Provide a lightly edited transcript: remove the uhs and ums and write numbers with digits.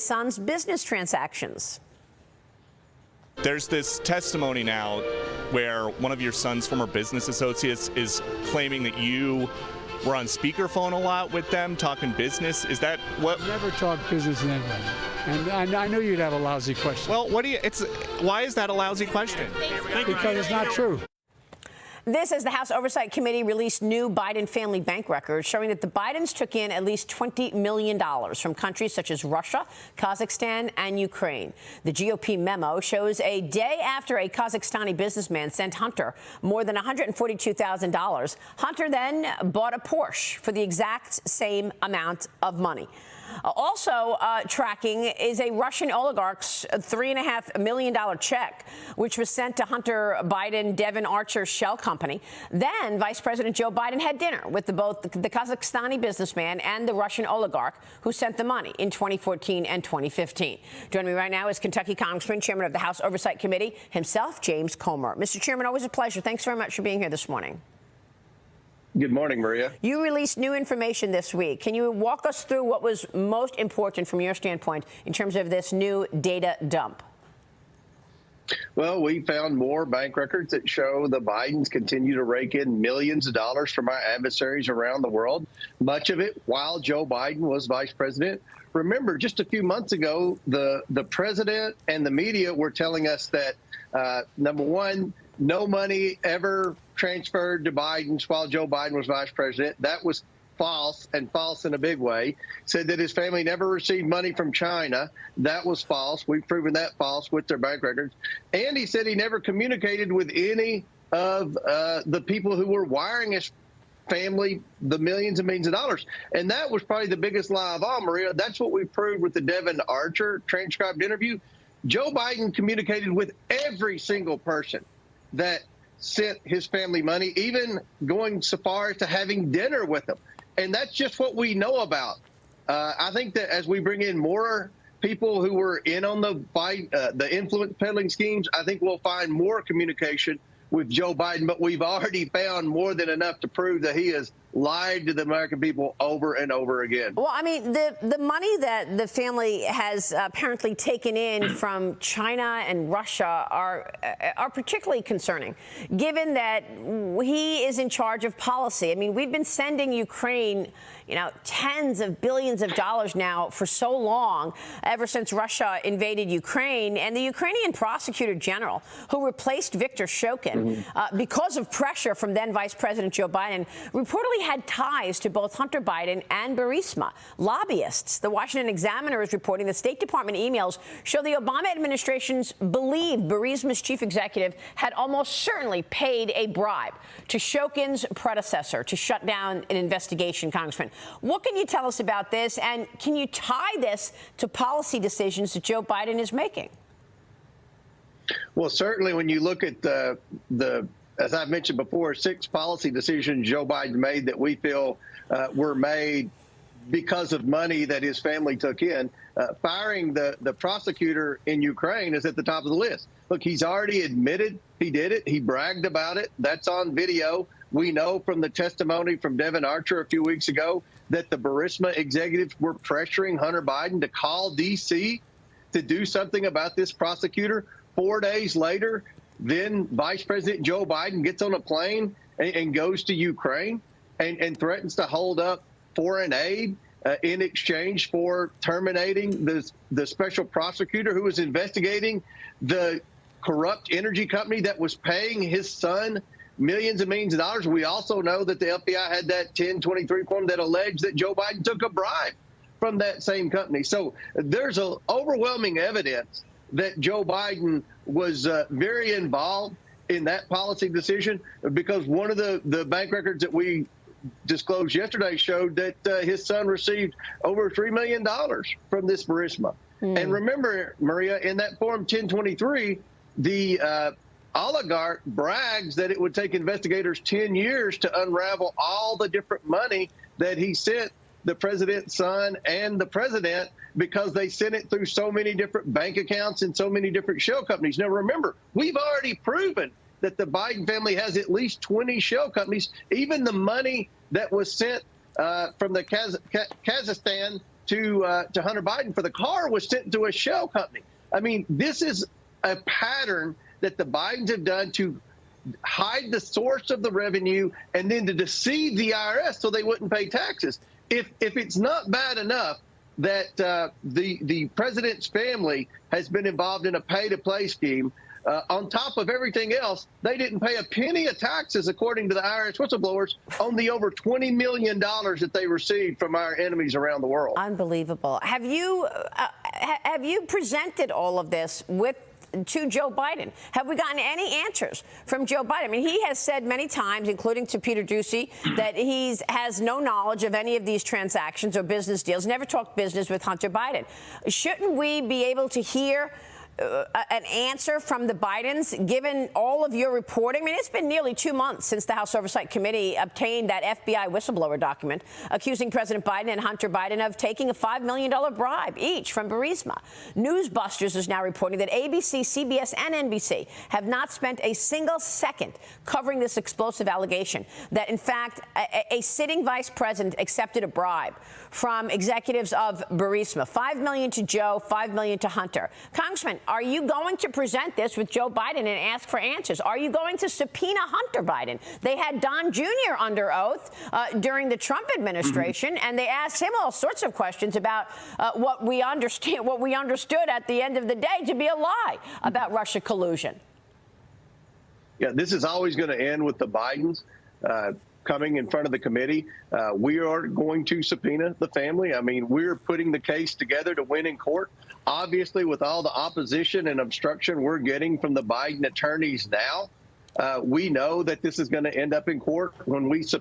son's business transactions. There's this testimony now where one of your son's former business associates is claiming that you were on speakerphone a lot with them talking business. Is that what? Never talk business with anybody. And I knew you'd have a lousy question. Well, why is that a lousy question? Because it's not true. This as the House Oversight Committee released new Biden family bank records showing that the Bidens took in at least $20 million from countries such as Russia, Kazakhstan, and Ukraine. The GOP memo shows a day after a Kazakhstani businessman sent Hunter more than $142,000. Hunter then bought a Porsche for the exact same amount of money. Also tracking is a Russian oligarch's $3.5 million check, which was sent to Hunter Biden Devon Archer's shell company. Then Vice President Joe Biden had dinner with both the Kazakhstani businessman and the Russian oligarch who sent the money in 2014 and 2015. Joining me right now is Kentucky Congressman, Chairman of the House Oversight Committee, himself, James Comer. Mr. Chairman, always a pleasure. Thanks very much for being here this morning. Good morning, Maria. You released new information this week. Can you walk us through what was most important from your standpoint in terms of this new data dump? Well, we found more bank records that show the Bidens continue to rake in millions of dollars from our adversaries around the world, much of it while Joe Biden was vice president. Remember, just a few months ago, the president and the media were telling us that, number one, no money ever transferred to Biden's while Joe Biden was vice president. That was false, and false in a big way. Said that his family never received money from China. That was false. We've proven that false with their bank records. And he said he never communicated with any of the people who were wiring his family the millions and millions of dollars. And that was probably the biggest lie of all, Maria. That's what we proved with the Devon Archer transcribed interview. Joe Biden communicated with every single person that sent his family money, even going so far as to having dinner with them. And that's just what we know about. I think that as we bring in more people who were in on the influence peddling schemes, I think we'll find more communication with Joe Biden. But we've already found more than enough to prove that he has lied to the American people over and over again. Well, I mean, the money that the family has apparently taken in from China and Russia are particularly concerning, given that he is in charge of policy. I mean, we've been sending Ukraine, tens of billions of dollars now for so long, ever since Russia invaded Ukraine. And the Ukrainian prosecutor general, who replaced Viktor Shokin because of pressure from then Vice President Joe Biden, reportedly had ties to both Hunter Biden and Burisma, lobbyists. The Washington Examiner is reporting the State Department emails show the Obama administration's believed Burisma's chief executive had almost certainly paid a bribe to Shokin's predecessor to shut down an investigation, Congressman. What can you tell us about this, and can you tie this to policy decisions that Joe Biden is making? Well, certainly when you look at as I've mentioned before, 6 policy decisions Joe Biden made that we feel were made because of money that his family took in. Firing the prosecutor in Ukraine is at the top of the list. Look, he's already admitted he did it. He bragged about it. That's on video. We know from the testimony from Devon Archer a few weeks ago that the Burisma executives were pressuring Hunter Biden to call D.C. to do something about this prosecutor. 4 days later, then Vice President Joe Biden gets on a plane and goes to Ukraine and threatens to hold up foreign aid in exchange for terminating the special prosecutor who was investigating the corrupt energy company that was paying his son millions and millions of dollars. We also know that the FBI had that 1023 form that alleged that Joe Biden took a bribe from that same company. So there's overwhelming evidence that Joe Biden was very involved in that policy decision, because one of the bank records that we disclosed yesterday showed that his son received over $3 million from this Burisma. And remember, Maria, in that Form 1023, the oligarch brags that it would take investigators 10 years to unravel all the different money that he sent the president's son and the president, because they sent it through so many different bank accounts and so many different shell companies. Now, remember, we've already proven that the Biden family has at least 20 shell companies. Even the money that was sent from the Kazakhstan to Hunter Biden for the car was sent to a shell company. I mean, this is a pattern that the Bidens have done to hide the source of the revenue and then to deceive the IRS so they wouldn't pay taxes. If it's not bad enough that the president's family has been involved in a pay-to-play scheme, on top of everything else, they didn't pay a penny of taxes, according to the IRS whistleblowers, on the over $20 million that they received from our enemies around the world. Unbelievable. Have you presented all of this to Joe Biden? Have we gotten any answers from Joe Biden? I mean, he has said many times, including to Peter Doocy, that he has no knowledge of any of these transactions or business deals, never talked business with Hunter Biden. Shouldn't we be able to hear an answer from the Bidens, given all of your reporting? I mean, it's been nearly 2 months since the House Oversight Committee obtained that FBI whistleblower document accusing President Biden and Hunter Biden of taking a $5 million bribe each from Burisma. Newsbusters is now reporting that ABC, CBS, and NBC have not spent a single second covering this explosive allegation that, in fact, a sitting vice president accepted a bribe from executives of Burisma. $5 million to Joe, $5 million to Hunter. Congressman, are you going to present this with Joe Biden and ask for answers? Are you going to subpoena Hunter Biden? They had Don Jr. under oath during the Trump administration, and they asked him all sorts of questions about what we understood at the end of the day to be a lie about Russia collusion. Yeah, this is always going to end with the Bidens coming in front of the committee. We are going to subpoena the family. I mean, we're putting the case together to win in court. Obviously, with all the opposition and obstruction we're getting from the Biden attorneys now, we know that this is going to end up in court when we subpoena